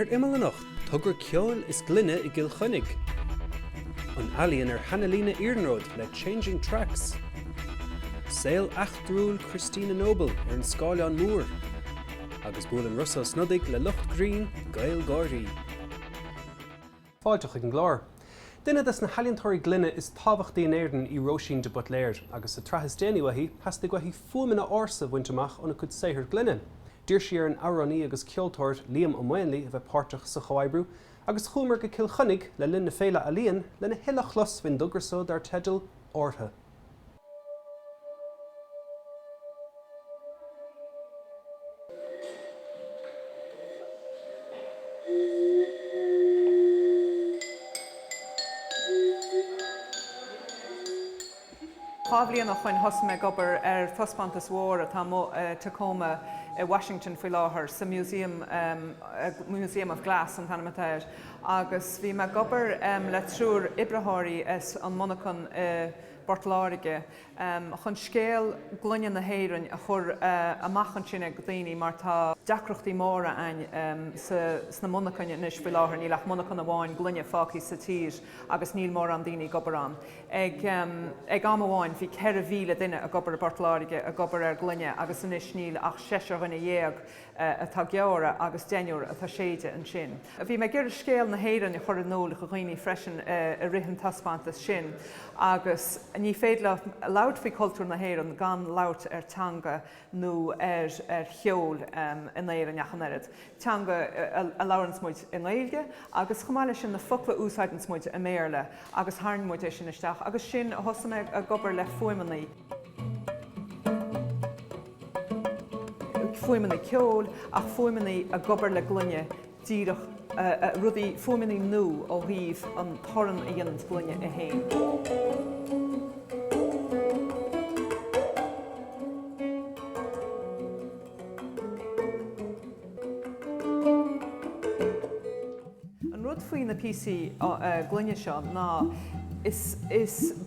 Imeall anocht, tugur ceol is glunne I gil chunig. An alien Hannelina Iarnród le Changing Tracks. Sail achtrúil Christina Noble an Scáileán Mór. Agus búlan Russell Snoddig le Lucht Green, Gael Gordy. Fáilteach an glár. Duine na haliantóirí glunne is tábhachtaí an éirden I Róisín de Butléir, agus sa trachas déanaí wahí has de gwaithí fuamina orsa bhainteach onna chud saothar glunne. Dír siar an áraní agus ceoltóir Liam Imeall a bheith páirteach sa Chomhaibbrú, agus chuaimar go Kilchunnig le linn na féile a líon le na hileach los bhain dograsód ar teidil ortha. Chábhliaon nach chuin thosaimh gobar ar Thospantas Mhór atá Tacoma Washington faoi láthair sa Museum of Glass an Tanamateir. Agus bhí me gobar le trúr ibretháirí an monachan Bortláirige chun scéal glunne na héireann a chur amachchan sin go daoine mar tá deacrochtaí móra ain sna monachan inis faoi láthair ní leach monachan amháin glunne fácaí sa tír agus níl mór an daoine gobar an. Ag am amháin bhí 4,000 duine a gobar Bortláirige a gobar ar glunne agus inis níl ach 6 dhéag atá geabhra agus déanúr atá séide an sin. Bhí me gur scéal na héireann I chur an nóla go dhaoine freisin a rithean Thospantas sin agus ní féad labhart faoi cultúr na héireann gan labhart ar teanga nó ar cheol in éireann neachan airad. Teanga a labhrann smuid in Gaeilge agus chomáile sin na focail úsáideann smuid a méarla agus tharn muid é sin isteach agus sin a thosaimh a gobar le fuaimeannaí. Fuaimeannaí ceol ach fuaimeannaí a gobar le glunne díreach rudaí fuaimeannaí nó ó riamh an thorann a dhéanamh glunne a hain. An rud faoin na PC glunne seo ná is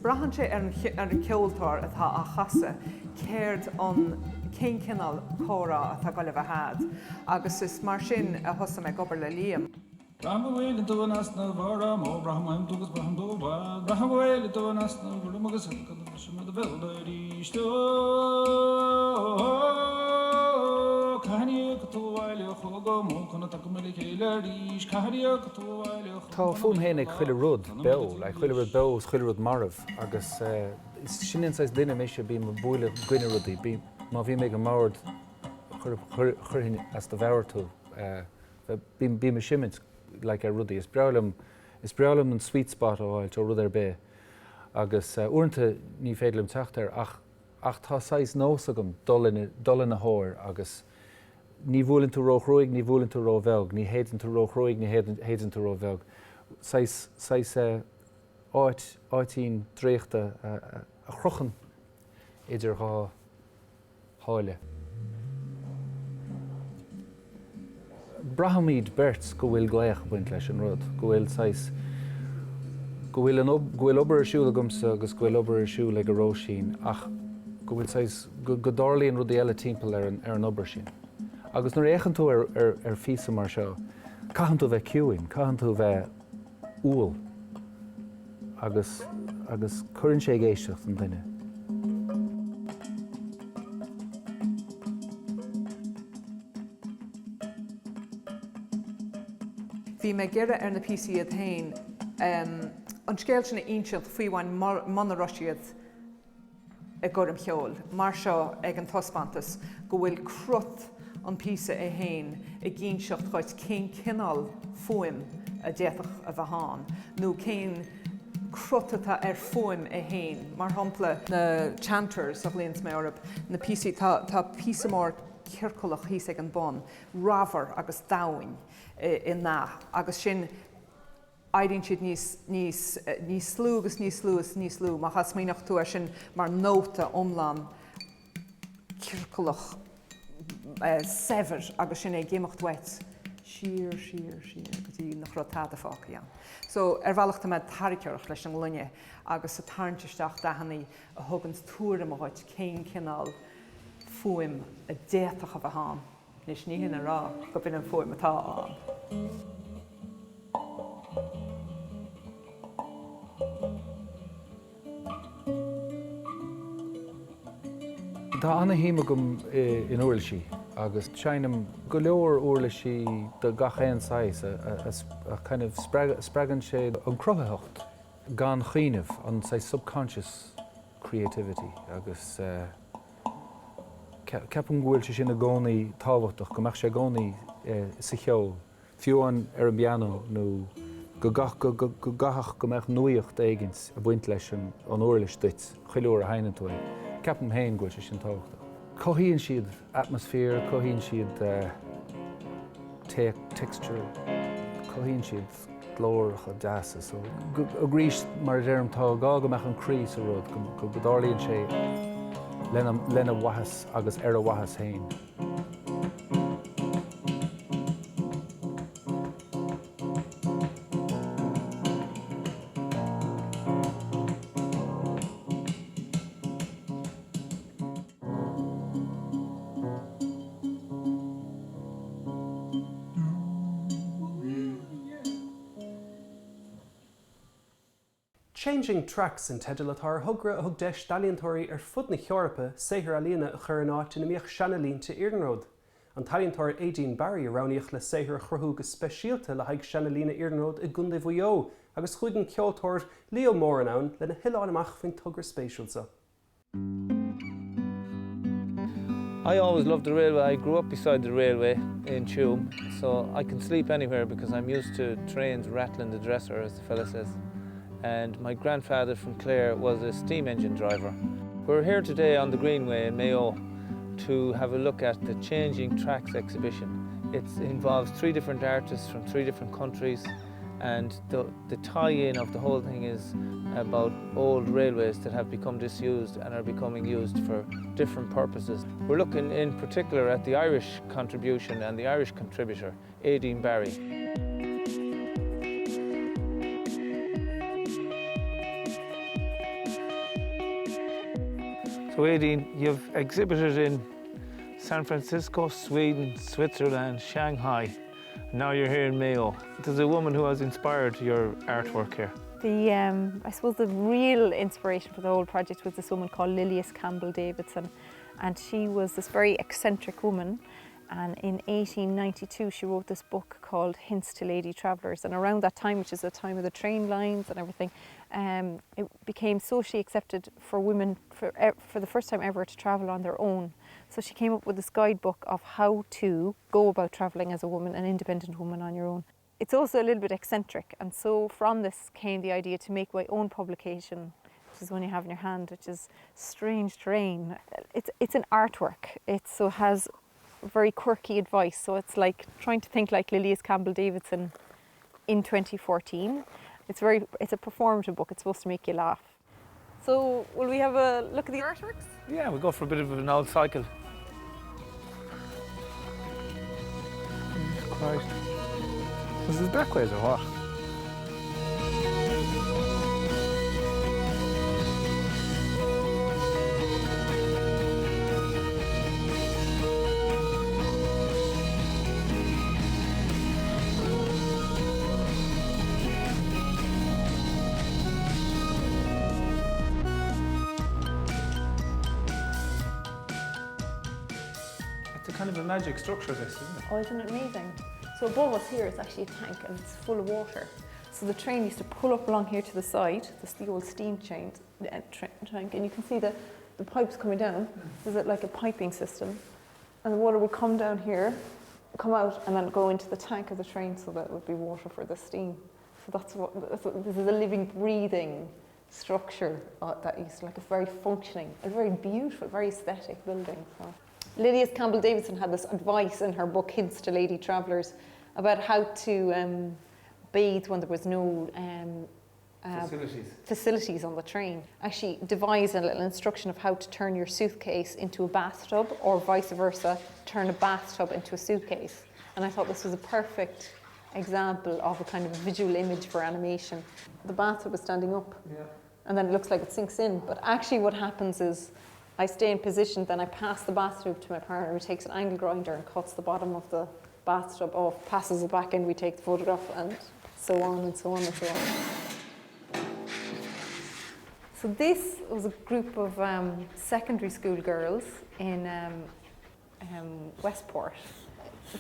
brahanse ar an ceoltóir atá a chasa céird an cén cinál córa atá go le bheith had, agus is mar sin a thosaimh gobar le Liam. Tá fuaim hénig chuile rud beo, le chuile rud beo chuile rud marmh, agus sin insáis duine mé sé bí mo buaile gcuine rudaí, má bhí mé go mbord churthain as do bheabhar tú. Bí me siimint le ar rudaí. Is brealaim an sweet spot óháil tó rud ar bé. Agus uaireanta ní féidir teacht ar ach tá sais nós agam dul na hóir agus ní bhuailinn tú róchróig, ní bhuailinn tú róbheag, ní héann tú róchróig, ní héann tú róbheag. Sais áitín dréachta a chrochan idir háile. Brahamíd bert go bhfuil gléach buint leis an rud, go bhfuil obair ar siúil agumsa agus go bhfuil obair ar siúil le go Róisín ach go bhfuil go dárlaíonn rudí eile timpeall ar an obair sin. Agus nuair éiceann tú ar físa mar seo, caitheann tú bheith ciúin, caitheann tú bheith úil agus chuireann sé géisteach an duine. Bhí me ghearradh ar na PC a hain an scéal sin insealt faoiháin monaróisiad a gcuireadh cheol. Mar seo ag an Thospantas go bhfuil crut an píosa a hain I gcíonseacht chuid cén cinál fuaim a déach a bheitán, nó cén crutata ar fuaim a hain. Mar shampla na chanters a bhliains mé orb, na PC tá píosa mór circulach híos ag an bon, rahar agus dahain in ná, agus sin airíonn siad níos slú, má chas míocht tú sin mar nóta omlan circulach sever agus sin é géimeacht wet. Sír, go dtí nach rotáda fáca an. So bhealachta me tariciúach leis an glunne agus sa tarntisteach dahannaí a thugans túra mo háid cén cinál fuaim a déach a bheitán. Nis ní hinna rá go bin an fóim atá an. Tá anna híime gom in uirlisí, agus seinam go leor uirlisí do gachéan sais a kind of spragan sé an cruthaíocht gan chianamh an say subconscious creativity agus ceapan ghfuil sé sin na gcónaí tábhachtach go mbeadh sé gcónaí sa cheol fiúan ar an piano nó go gathach go mbeadh nuaíocht éigins a bhaint leis an uirlis duit chuileúir a hainnean tú. Ceapan hain ghfuil sé sin tábhachtach. Cohíonn siad atmosphere, cohíonn siad texture, cohíonn siad glóiricha deasa. So a grís mar dhearm tá gá go mbeadh an chrís a rud go dáirlíonn sé lena wahas agus ar a wahas hain. Changing tracks in tedilatar thugra a thug deis dalíontóirí ar fud na Cheorpa saothar a líana a chur an áit ina míoch seanalín te Iarnród. An talíontóir Éidín Barry a roiníoch le saothar chruthú go speisialta le haig seanalína Iarnród i gunda bhuió, agus chuig an ceoltóir Leo mór an ann lena hiláin amach faoin tugra spéisialsa. I always loved the railway. I grew up beside the railway in Tuam, so I can sleep anywhere because I'm used to trains rattling the dresser, as the fella says. And my grandfather from Clare was a steam engine driver. We're here today on the Greenway in Imeall to have a look at the Changing Tracks exhibition. It involves 3 different artists from 3 different countries, and the tie-in of the whole thing is about old railways that have become disused and are becoming used for different purposes. We're looking in particular at the Irish contribution and the Irish contributor, Éidín Barry. So Éidín, you've exhibited in San Francisco, Sweden, Switzerland, Shanghai. Now you're here in Mayo. There's a woman who has inspired your artwork here. I suppose the real inspiration for the whole project was this woman called Lilias Campbell-Davidson, and she was this very eccentric woman. And in 1892, she wrote this book called Hints to Lady Travellers. And around that time, which is the time of the train lines and everything, it became socially accepted for women for the first time ever to travel on their own. So she came up with this guidebook of how to go about travelling as a woman, an independent woman on your own. It's also a little bit eccentric, and so from this came the idea to make my own publication, which is one you have in your hand, which is Strange Terrain. It's an artwork. It so has very quirky advice, so it's like trying to think like Lilias Campbell-Davidson in 2014. It's a performative book. It's supposed to make you laugh. So will we have a look at the artworks? Yeah, we'll go for a bit of an old cycle. Jesus Christ. Was this backways or what? It's a kind of a magic structure, this, isn't it? Oh, isn't it amazing? So above us here is actually a tank, and it's full of water. So the train used to pull up along here to the side. This is the old steam tank, and you can see the pipes coming down. There's like a piping system, and the water would come down here, come out, and then go into the tank of the train, so that would be water for the steam. So this is a living, breathing structure that used to, like, a very functioning, a very beautiful, very aesthetic building. So Lilias Campbell-Davidson had this advice in her book Hints to Lady Travellers about how to bathe when there was no facilities on the train. Actually devised a little instruction of how to turn your suitcase into a bathtub, or vice versa, turn a bathtub into a suitcase. And I thought this was a perfect example of a kind of visual image for animation. The bathtub is standing up, and then it looks like it sinks in, but actually what happens is I stay in position, then I pass the bathtub to my partner who takes an angle grinder and cuts the bottom of the bathtub off, passes it back in, we take the photograph, and so on and so on and so on. So this was a group of secondary school girls in Westport.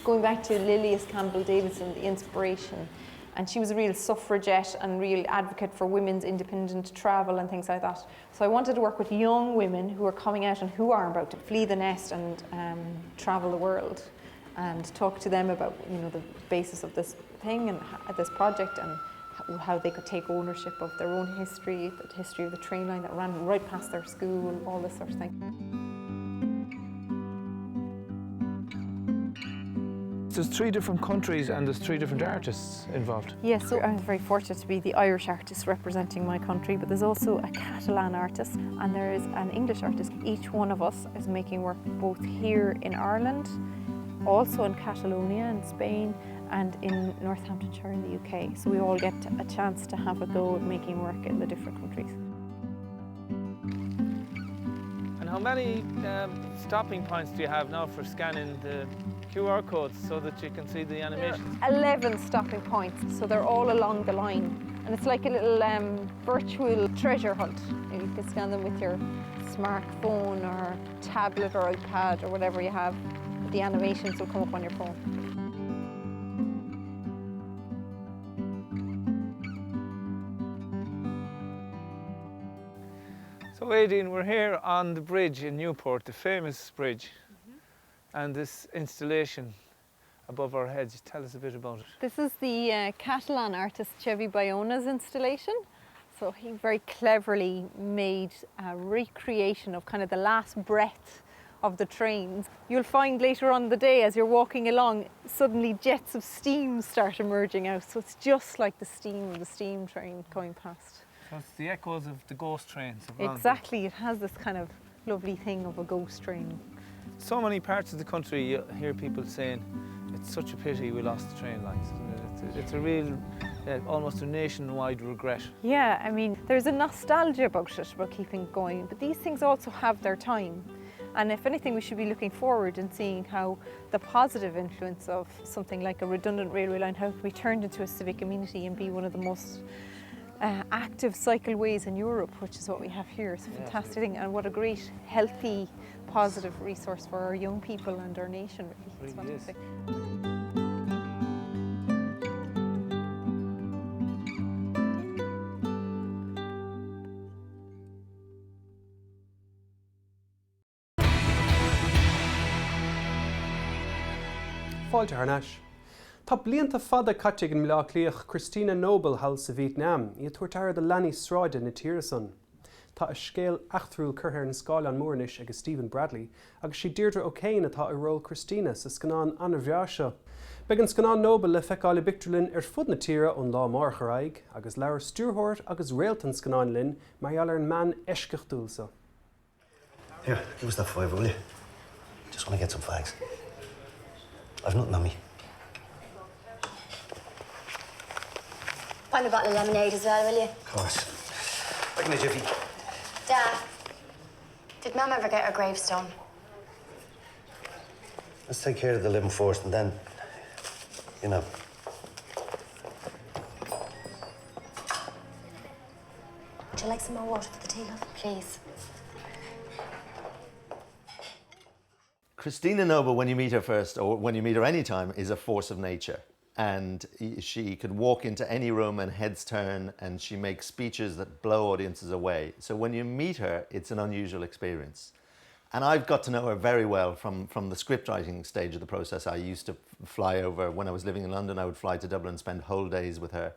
Going back to Lilias Campbell-Davidson, the inspiration, and she was a real suffragette and real advocate for women's independent travel and things like that. So I wanted to work with young women who are coming out and who are about to flee the nest and travel the world, and talk to them about, you know, the basis of this thing and this project, and how they could take ownership of their own history, the history of the train line that ran right past their school, all this sort of thing. There's 3 different countries and there's 3 different artists involved. Yes, so I'm very fortunate to be the Irish artist representing my country, but there's also a Catalan artist and there is an English artist. Each one of us is making work both here in Ireland, also in Catalonia in Spain, and in Northamptonshire in the UK. So we all get a chance to have a go at making work in the different countries. And how many stopping points do you have now for scanning the QR codes so that you can see the animations? 11 stopping points, so they're all along the line. And it's like a little virtual treasure hunt. You can scan them with your smartphone or tablet or iPad or whatever you have. The animations will come up on your phone. So Aideen, we're here on the bridge in Newport, the famous bridge. And this installation above our heads, tell us a bit about it. This is the Catalan artist Xevi Bayona's installation. So he very cleverly made a recreation of kind of the last breath of the trains. You'll find later on in the day as you're walking along, suddenly jets of steam start emerging out. So it's just like the steam of the steam train going past. So it's the echoes of the ghost trains. Of London. Exactly, it has this kind of lovely thing of a ghost train. So many parts of the country you hear people saying, it's such a pity we lost the train lines. It's a real, almost a nationwide regret. Yeah, I mean, there's a nostalgia about it, about keeping going, but these things also have their time. And if anything, we should be looking forward and seeing how the positive influence of something like a redundant railway line, how it can be turned into a civic amenity and be one of the most active cycleways in Europe, which is what we have here. It's a fantastic thing, and what a great, healthy, positive resource for our young people and our nation, really. It's fantastic. Fáilte Harnash. Tá blianta fada caite an mlá clíoch Christina Noble hall sa Vietnam, iad tuairtear de leanaí sráide na tíreasan. Tá a scéal achtrúil curthair na scáil an Moornis agus Stephen Bradley, agus si Deirdre O'Kane atá i ról Christina sa scanán Anna Bheasha. Began scanán Noble le feiceáil Bictulin fud na tíre ón lá mar choraig, agus leabhar stúrthóirt agus réaltan scanán linn, mar eall an man eisceachtúilsa. Here, give us that $5, will you? Just want to get some fags. I've nothing on me. Buy me a bottle of lemonade as well, will you? Of course. Back in a jiffy. Dad, did Mum ever get her gravestone? Let's take care of the living first and then, you know. Would you like some more water for the tea, love? Please. Christina Noble, when you meet her first, or when you meet her anytime, is a force of nature. And she could walk into any room and heads turn, and she makes speeches that blow audiences away. So when you meet her, it's an unusual experience. And I've got to know her very well from the script writing stage of the process. I used to fly over, when I was living in London, I would fly to Dublin and spend whole days with her.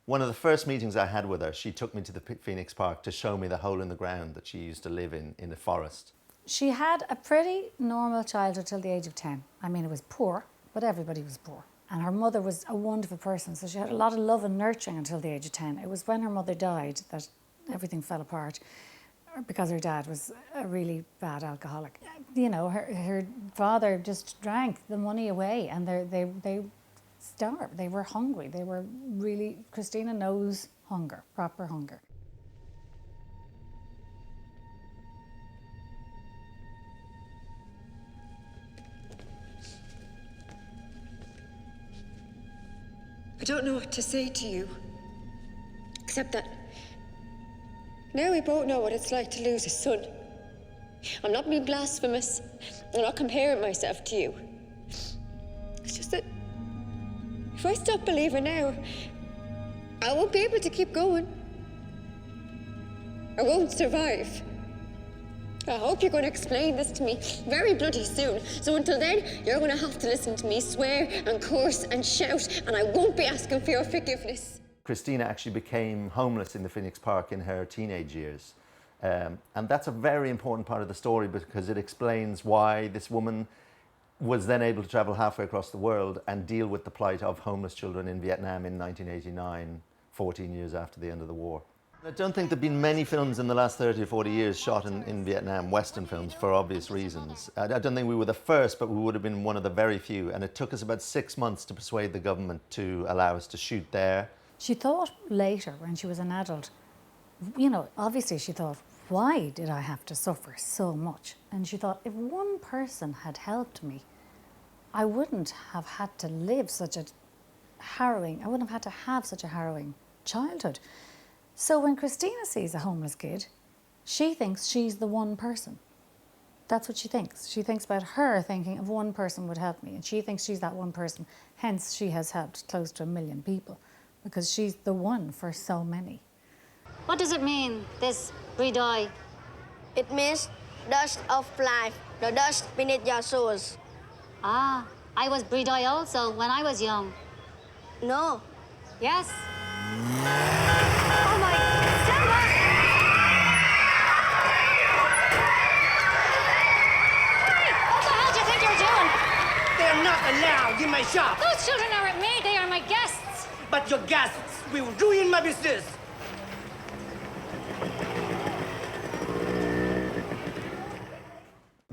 One of the first meetings I had with her, she took me to the Phoenix Park to show me the hole in the ground that she used to live in the forest. She had a pretty normal childhood till the age of 10. I mean, it was poor, but everybody was poor. And her mother was a wonderful person, so she had a lot of love and nurturing until the age of 10. It was when her mother died that everything fell apart, because her dad was a really bad alcoholic. You know, her father just drank the money away, and they starved. They were hungry. They were really, Christina knows hunger, proper hunger. I don't know what to say to you, except that now we both know what it's like to lose a son. I'm not being blasphemous. I'm not comparing myself to you. It's just that if I stop believing now, I won't be able to keep going. I won't survive. I hope you're going to explain this to me very bloody soon. So until then, you're going to have to listen to me swear and curse and shout, and I won't be asking for your forgiveness. Christina actually became homeless in the Phoenix Park in her teenage years. And that's a very important part of the story because it explains why this woman was then able to travel halfway across the world and deal with the plight of homeless children in Vietnam in 1989, 14 years after the end of the war. I don't think there have been many films in the last 30 or 40 years shot in Vietnam, Western films, for obvious reasons. I don't think we were the first, but we would have been one of the very few. And it took us about 6 months to persuade the government to allow us to shoot there. She thought later, when she was an adult, you know, obviously she thought, why did I have to suffer so much? And she thought, if one person had helped me, I wouldn't have had to live such a harrowing, I wouldn't have had to have such a harrowing childhood. So when Christina sees a homeless kid, she thinks she's the one person. That's what she thinks. She thinks about her thinking if one person would help me, and she thinks she's that one person. Hence, she has helped close to 1 million people because she's the one for so many. What does it mean, this Bridai? It means dust of life, the dust beneath your souls. Ah, I was Bridai also when I was young. No. Yes. Oh my, stand back! Hey, what the hell do you think you're doing? They're not allowed in my shop. Those children aren't me, they are my guests. But your guests will ruin my business.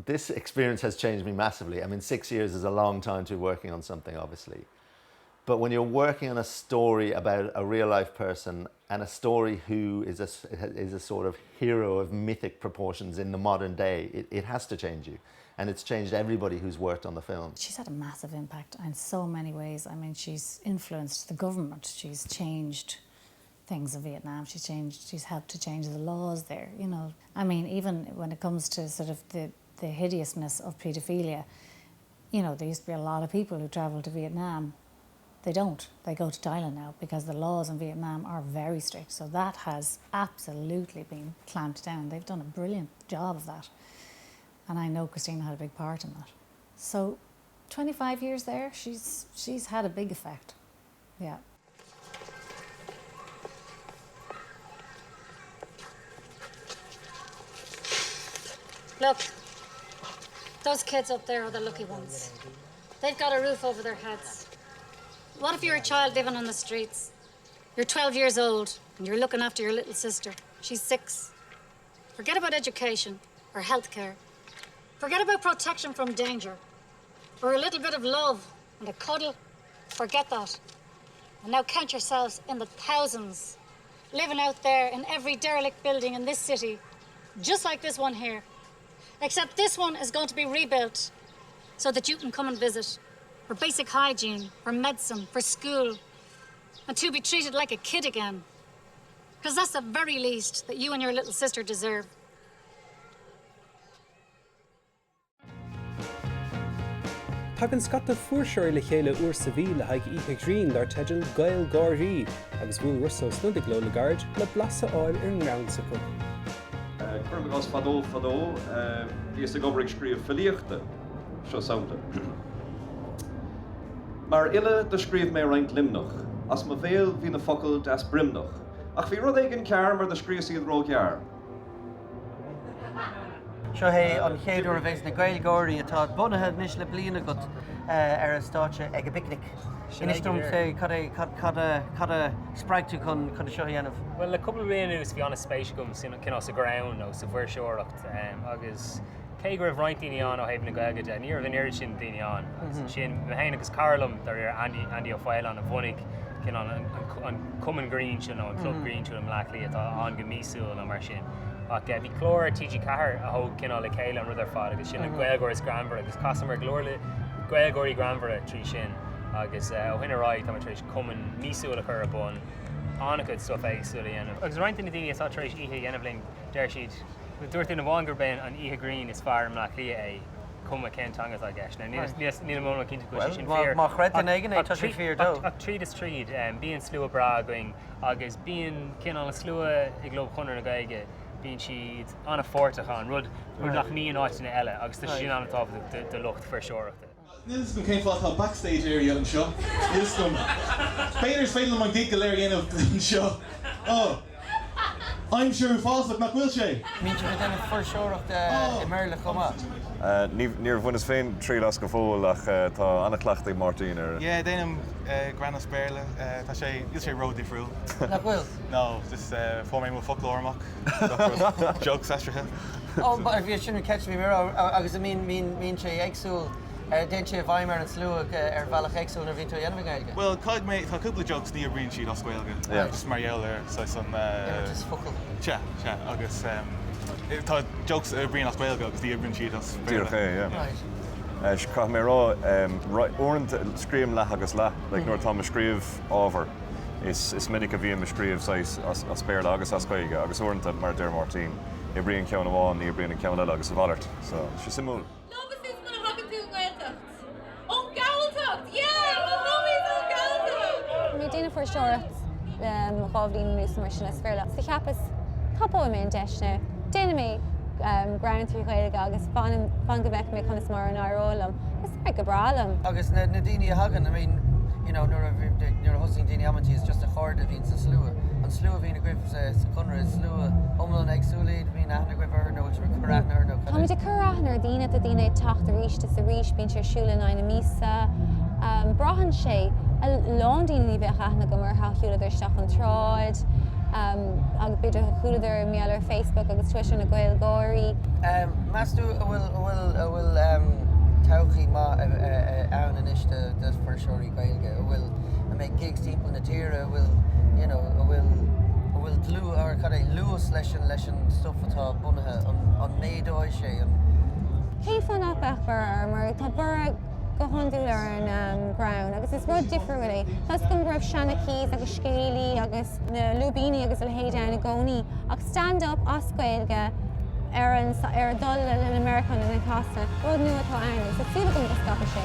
This experience has changed me massively. I mean, 6 years is a long time to be working on something, obviously. But when you're working on a story about a real life person and a story who is a sort of hero of mythic proportions in the modern day, it has to change you. And it's changed everybody who's worked on the film. She's had a massive impact in so many ways. I mean, she's influenced the government. She's changed things in Vietnam. She's helped to change the laws there, you know. I mean, even when it comes to sort of the hideousness of paedophilia, you know, there used to be a lot of people who travel to Vietnam. They don't. They go to Thailand now because the laws in Vietnam are very strict. So that has absolutely been clamped down. They've done a brilliant job of that. And I know Christina had a big part in that. So 25 years there, she's had a big effect. Yeah. Look, those kids up there are the lucky ones. They've got a roof over their heads. What if you're a child living on the streets? You're 12 years old and you're looking after your little sister. She's 6. Forget about education or healthcare. Forget about protection from danger or a little bit of love and a cuddle. Forget that. And now count yourselves in the thousands living out there in every derelict building in this city, just like this one here. Except this one is going to be rebuilt so that you can come and visit for basic hygiene, for medicine, for school, and to be treated like a kid again. Because that's the very least that you and your little sister deserve. Tagann scata fuairseoir le chéile uair sa bhí le haig Ipe Green dar teideal Gael Gáirí agus bhfuil Russo snudig le garde le blasa áil ar ngrán sa chu. Current as fadó, is a gobrick scríomh filiachta, seo saomta. Mar ille de scríomh mé roinnt limnach, as ma bhéal hí na focail das brimnach, ach bhí rud éigin cearr mar de scríos iad ró cearr. Seo é an chéadú a bheits na Gaelgóirí atá bunathe níos le bliana agat ar a státe ag a picnic. Inistrum sé cad a spreagtú chun seo dhéanamh. Well, a couple of minutes bhí anna spéisiúm sin sa ground nó sa bhuair seoireacht agus cé gur bh roinnt daoine an ó thaobh na Gaeilge ní raibh an éiri sin daoine an. Sin héana agus Carlam dar ar Andy O'File an a bhunig an Cumann Green sin nó an Club Green sin an mleachlaí atá an go mísúil nó mar sin. Ach bhí clór TG Cahar a thóg cinál le chéile an rud ar fád agus sin na Gaeilgóiris Granmhara agus casamar glór le Gaeilgóirí Granmhara trí sin agus ó hinna ráid tá éis cuman mísúla chur a bun annachad stuff éagsúla dhéanamh. Agus roiint na daine atá éis ihe dhéanamh deir siad dúirt in bháingur ben an ihe green is fearm nach lia é cuma céntangas a gceis. Ní móna cinnta go sin fear. Má chreid an éigen é tá sé fear dó. Ach tríd is tríd, bíon slua bra going agus bíon cin an slua I glob chunar na gaige bíon siad anna fórtachán rud nach míon áitina eile agus tá sin anna tábh de lucht fearseoireachta. Nils go céim fáil backstage area an seo. Nils go. Féidir féidir am dig go léir dhéanamh an seo. Oh. I'm sure fáil nach bhfuil sé. Mín tú denna fearseoireachta Imeall le chuma. Níor bhain is féin trí las go fóil ach tá annachleachta Martin ar. Yeah, déanam Granna Sperle, tá sé sé road difriúil. Nach bhfuil? No, just fór mé mo folklóramach. Jokes astrathe. Oh, but bhí sin catch me mirror agus mín sé éagsúil den sé bhaimar an slú bhealach éagsúil nar bhín tú dhéanamh gaige. Well, cad mé tá cúpla jokes ní bríonn siad as Gaeilge. Just Marielle ar sa san just focal. Che, agus tá jokes bríonn as Gaeilge agus ní bríonn siad as Díorché, yeah. Cad mé rá orint scríam le agus le, nuair tá scríomh ábhar is minic a bhíon scríomh as Béarla agus as Gaeilge agus orint mar deir Martin. I bríonn ceann amháin, ní bríonn ceann eile agus a bhallart. So, sé simú. Mé déanana for seoireacht mo chábhlín nús mar sin sfearla. Sa cheapas capó mé an deisne. Déanana mé ground trí Gaeilge agus fan go bheith mé chunas mar an árólam. Is go bralam. Agus na daine a hagan, I mean, you know, nuair a hosting daine amantí is just a chord a bhín sa slua. An slua bhín a gribh sa chunra is slua omlan agsúlaid bhín a gribh ar nó curachnar nó. Tá muid a curachnar daine a daine tacht a ríiste sa ríis bín sé siúla na mísa. Brahan sé a lándaoine bheith aithna go mar hathúla isteach an tráid, agus beidir chuúlaidir Imeall ar Facebook agus Twitter na Gaeilgeoirí. Measú a bhfuil tauchaí má ann inis de fearseoirí Gaeilge, a bhfuil a méid gigs timpeall na tíre, a bhfuil, you know, a bhfuil glú ar cad é luas leis an stuff atá bunathe an méadóid sé. Cé fan nach bechbar mar tá bura go honúil ar an ground, agus is rud difriúla. Tás go raibh seanachís agus scéalaí agus na lúbíní agus le héideann na gcónaí ach stand-up as Gaeilge ar dul an American in Casa, rud nua atá ann, so fiúla go go scapa sé.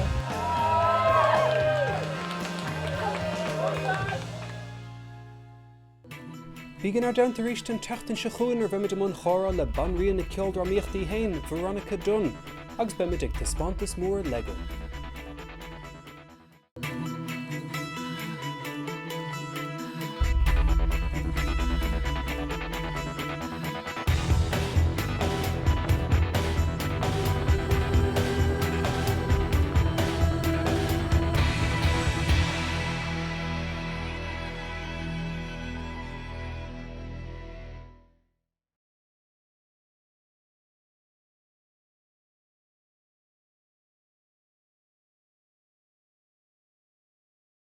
Bhígan ar down ríist an teachtain se chuin ar bheimiid am chóra le banríon na ceoldra míochtaí hain Veronica Dunn, agus beimiid ag taspántas mór Lego.